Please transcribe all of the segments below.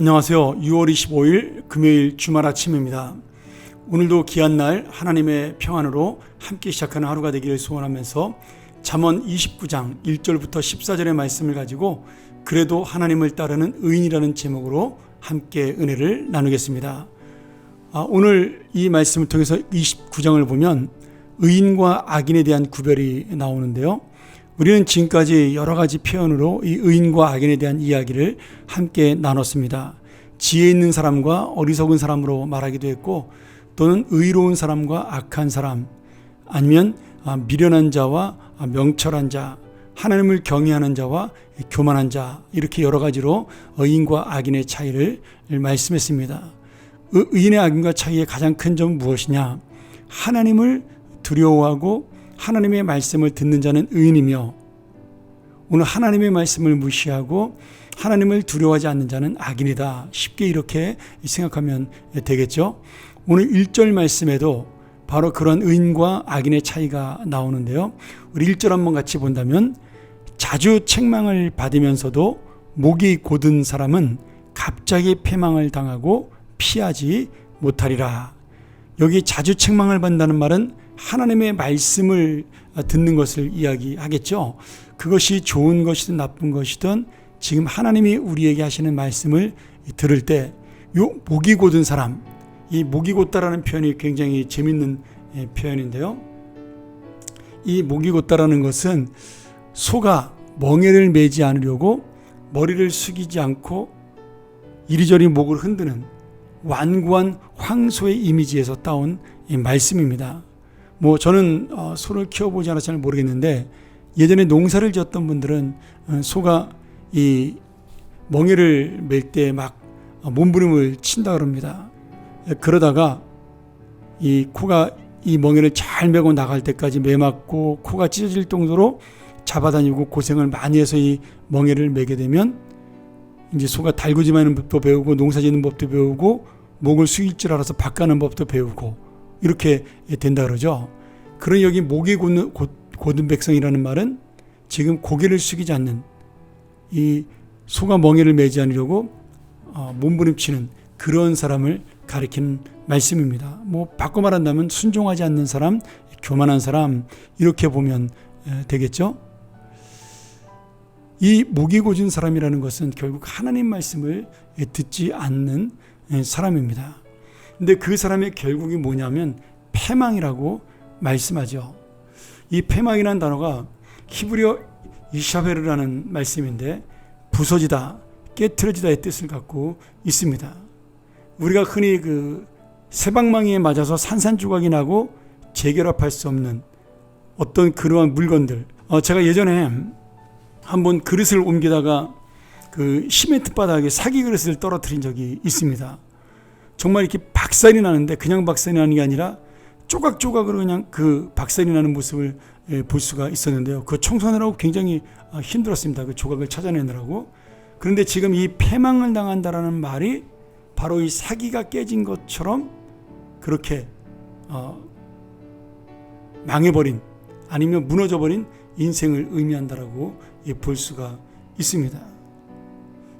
안녕하세요. 6월 25일 금요일 주말 아침입니다. 오늘도 귀한 날 하나님의 평안으로 함께 시작하는 하루가 되기를 소원하면서 잠언 29장 1절부터 14절의 말씀을 가지고 그래도 하나님을 따르는 의인이라는 제목으로 함께 은혜를 나누겠습니다. 오늘 이 말씀을 통해서 29장을 보면 의인과 악인에 대한 구별이 나오는데요. 우리는 지금까지 여러 가지 표현으로 이 의인과 악인에 대한 이야기를 함께 나눴습니다. 지혜 있는 사람과 어리석은 사람으로 말하기도 했고, 또는 의로운 사람과 악한 사람, 아니면 미련한 자와 명철한 자, 하나님을 경외하는 자와 교만한 자, 이렇게 여러 가지로 의인과 악인의 차이를 말씀했습니다. 의인의 악인과 차이의 가장 큰 점은 무엇이냐? 하나님을 두려워하고 하나님의 말씀을 듣는 자는 의인이며, 오늘 하나님의 말씀을 무시하고 하나님을 두려워하지 않는 자는 악인이다. 쉽게 이렇게 생각하면 되겠죠. 오늘 1절 말씀에도 바로 그런 의인과 악인의 차이가 나오는데요. 우리 1절 한번 같이 본다면, 자주 책망을 받으면서도 목이 곧은 사람은 갑자기 패망을 당하고 피하지 못하리라. 여기 자주 책망을 받는다는 말은 하나님의 말씀을 듣는 것을 이야기하겠죠. 그것이 좋은 것이든 나쁜 것이든 지금 하나님이 우리에게 하시는 말씀을 들을 때 요 목이 곧은 사람, 이 목이 곧다라는 표현이 굉장히 재밌는 표현인데요. 이 목이 곧다라는 것은 소가 멍에를 매지 않으려고 머리를 숙이지 않고 이리저리 목을 흔드는 완고한 황소의 이미지에서 따온 이 말씀입니다. 저는 소를 키워보지 않아서 잘 모르겠는데, 예전에 농사를 지었던 분들은 소가 이 멍에를 맬 때 막 몸부림을 친다 그럽니다. 그러다가 이 코가 이 멍에를 잘 메고 나갈 때까지 매맞고 코가 찢어질 정도로 잡아다니고 고생을 많이 해서 이 멍에를 매게 되면 이제 소가 달구지마는 법도 배우고 농사 짓는 법도 배우고 목을 숙일 줄 알아서 밭가는 법도 배우고 이렇게 된다 그러죠. 그런 여기 목이 곧은 백성이라는 말은 지금 고개를 숙이지 않는, 이 소가 멍에를 매지 않으려고 몸부림치는 그런 사람을 가리키는 말씀입니다. 바꿔 말한다면 순종하지 않는 사람, 교만한 사람, 이렇게 보면 되겠죠. 이 목이 곧은 사람이라는 것은 결국 하나님 말씀을 듣지 않는 사람입니다. 근데 그 사람의 결국이 뭐냐면 패망이라고 말씀하죠. 이 패망이라는 단어가 히브리어 이샤베르라는 말씀인데 부서지다, 깨트려지다의 뜻을 갖고 있습니다. 우리가 흔히 그 세방망이에 맞아서 산산조각이 나고 재결합할 수 없는 어떤 그러한 물건들, 제가 예전에 한번 그릇을 옮기다가 그 시멘트 바닥에 사기 그릇을 떨어뜨린 적이 있습니다. 정말 이렇게 박살이 나는데 그냥 박살이 나는 게 아니라 조각조각으로 그냥 그 박살이 나는 모습을 볼 수가 있었는데요. 그 청소하느라고 굉장히 힘들었습니다. 그 조각을 찾아내느라고. 그런데 지금 이 패망을 당한다라는 말이 바로 이 사기가 깨진 것처럼 그렇게 망해버린, 아니면 무너져버린 인생을 의미한다라고 볼 수가 있습니다.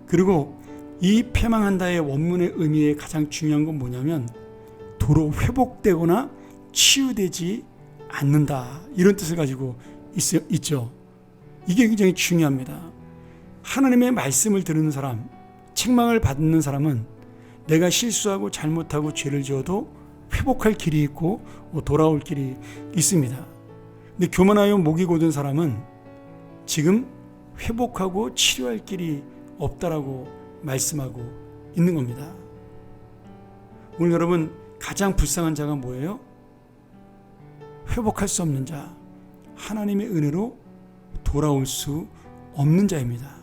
그리고 이 패망한다의 원문의 의미의 가장 중요한 건 뭐냐면 도로 회복되거나 치유되지 않는다, 이런 뜻을 가지고 있죠. 이게 굉장히 중요합니다. 하나님의 말씀을 들은 사람, 책망을 받는 사람은 내가 실수하고 잘못하고 죄를 지어도 회복할 길이 있고 돌아올 길이 있습니다. 근데 교만하여 목이 곧은 사람은 지금 회복하고 치료할 길이 없다라고 말씀하고 있는 겁니다. 오늘 여러분, 가장 불쌍한 자가 뭐예요? 회복할 수 없는 자, 하나님의 은혜로 돌아올 수 없는 자입니다.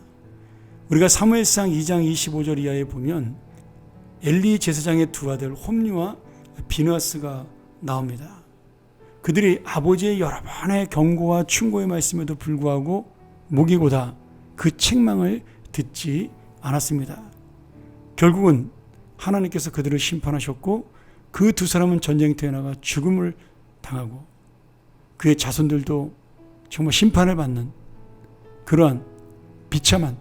우리가 사무엘상 2장 25절 이하에 보면 엘리 제사장의 두 아들 홈리와 비느하스가 나옵니다. 그들이 아버지의 여러 번의 경고와 충고의 말씀에도 불구하고 목이 고다 그 책망을 듣지 않았습니다. 결국은 하나님께서 그들을 심판하셨고, 그 두 사람은 전쟁터에 나가 죽음을 당하고 그의 자손들도 정말 심판을 받는 그러한 비참한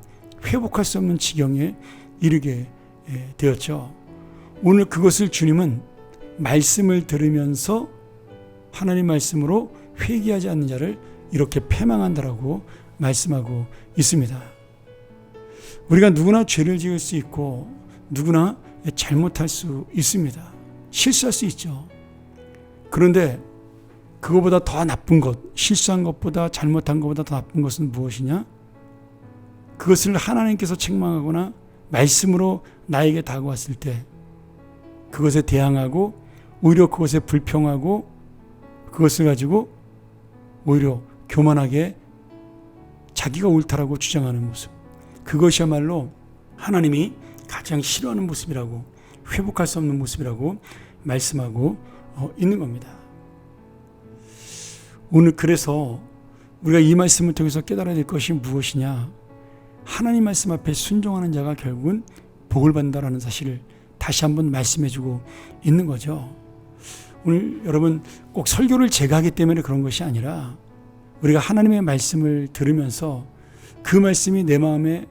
회복할 수 없는 지경에 이르게 되었죠. 오늘 그것을 주님은 말씀을 들으면서 하나님 말씀으로 회개하지 않는 자를 이렇게 패망한다라고 말씀하고 있습니다. 우리가 누구나 죄를 지을 수 있고 누구나 잘못할 수 있습니다. 실수할 수 있죠. 그런데 그거보다 더 나쁜 것, 실수한 것보다 잘못한 것보다 더 나쁜 것은 무엇이냐? 그것을 하나님께서 책망하거나 말씀으로 나에게 다가왔을 때 그것에 대항하고 오히려 그것에 불평하고 그것을 가지고 오히려 교만하게 자기가 옳다라고 주장하는 모습, 그것이야말로 하나님이 가장 싫어하는 모습이라고, 회복할 수 없는 모습이라고 말씀하고 있는 겁니다. 오늘 그래서 우리가 이 말씀을 통해서 깨달아야 될 것이 무엇이냐? 하나님 말씀 앞에 순종하는 자가 결국은 복을 받는다라는 사실을 다시 한번 말씀해주고 있는 거죠. 오늘 여러분 꼭 설교를 제가 하기 때문에 그런 것이 아니라 우리가 하나님의 말씀을 들으면서 그 말씀이 내 마음에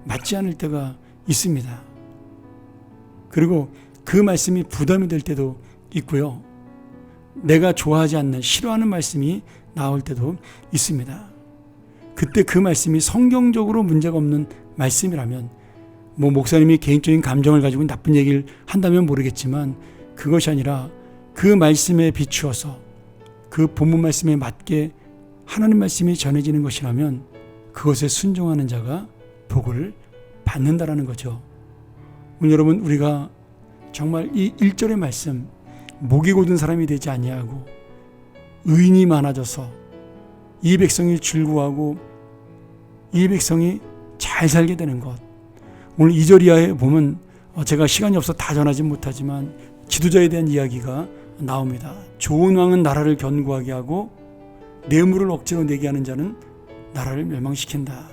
맞지 않을 때가 있습니다. 그리고 그 말씀이 부담이 될 때도 있고요. 내가 좋아하지 않는, 싫어하는 말씀이 나올 때도 있습니다. 그때 그 말씀이 성경적으로 문제가 없는 말씀이라면, 목사님이 개인적인 감정을 가지고 나쁜 얘기를 한다면 모르겠지만 그것이 아니라 그 말씀에 비추어서 그 본문 말씀에 맞게 하나님 말씀이 전해지는 것이라면 그것에 순종하는 자가 복을 받는다라는 거죠. 오늘 여러분, 우리가 정말 이 1절의 말씀, 목이 곧은 사람이 되지 아니하고 의인이 많아져서 이 백성이 즐거워하고 이 백성이 잘 살게 되는 것. 오늘 2절 이하에 보면 제가 시간이 없어 다 전하지 못하지만 지도자에 대한 이야기가 나옵니다. 좋은 왕은 나라를 견고하게 하고 뇌물을 억지로 내게 하는 자는 나라를 멸망시킨다.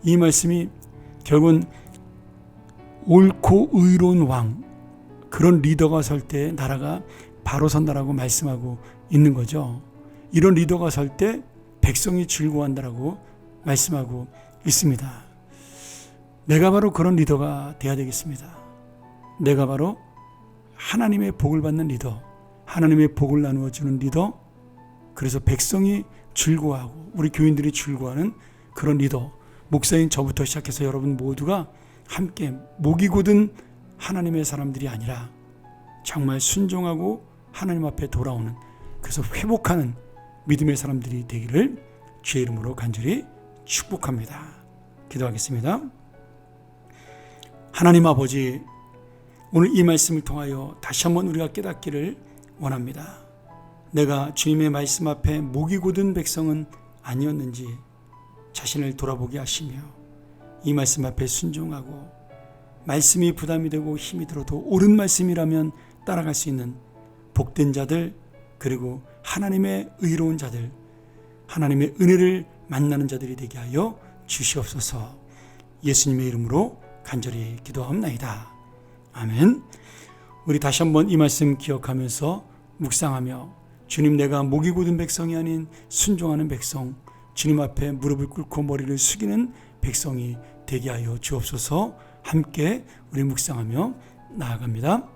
이 말씀이 결국은 옳고 의로운 왕, 그런 리더가 설 때 나라가 바로 선다라고 말씀하고 있는 거죠. 이런 리더가 설 때 백성이 즐거워한다라고 말씀하고 있습니다. 내가 바로 그런 리더가 돼야 되겠습니다. 내가 바로 하나님의 복을 받는 리더, 하나님의 복을 나누어 주는 리더, 그래서 백성이 즐거워하고 우리 교인들이 즐거워하는 그런 리더, 목사인 저부터 시작해서 여러분 모두가 함께 목이 곧은 하나님의 사람들이 아니라 정말 순종하고 하나님 앞에 돌아오는, 그래서 회복하는 믿음의 사람들이 되기를 주의 이름으로 간절히 축복합니다. 기도하겠습니다. 하나님 아버지, 오늘 이 말씀을 통하여 다시 한번 우리가 깨닫기를 원합니다. 내가 주님의 말씀 앞에 목이 곧은 백성은 아니었는지 자신을 돌아보게 하시며 이 말씀 앞에 순종하고 말씀이 부담이 되고 힘이 들어도 옳은 말씀이라면 따라갈 수 있는 복된 자들, 그리고 하나님의 의로운 자들, 하나님의 은혜를 만나는 자들이 되게 하여 주시옵소서. 예수님의 이름으로 간절히 기도하옵나이다. 아멘. 우리 다시 한번 이 말씀 기억하면서 묵상하며 주님, 내가 목이 곧은 백성이 아닌 순종하는 백성, 주님 앞에 무릎을 꿇고 머리를 숙이는 백성이 되게 하여 주옵소서. 함께 우리 묵상하며 나아갑니다.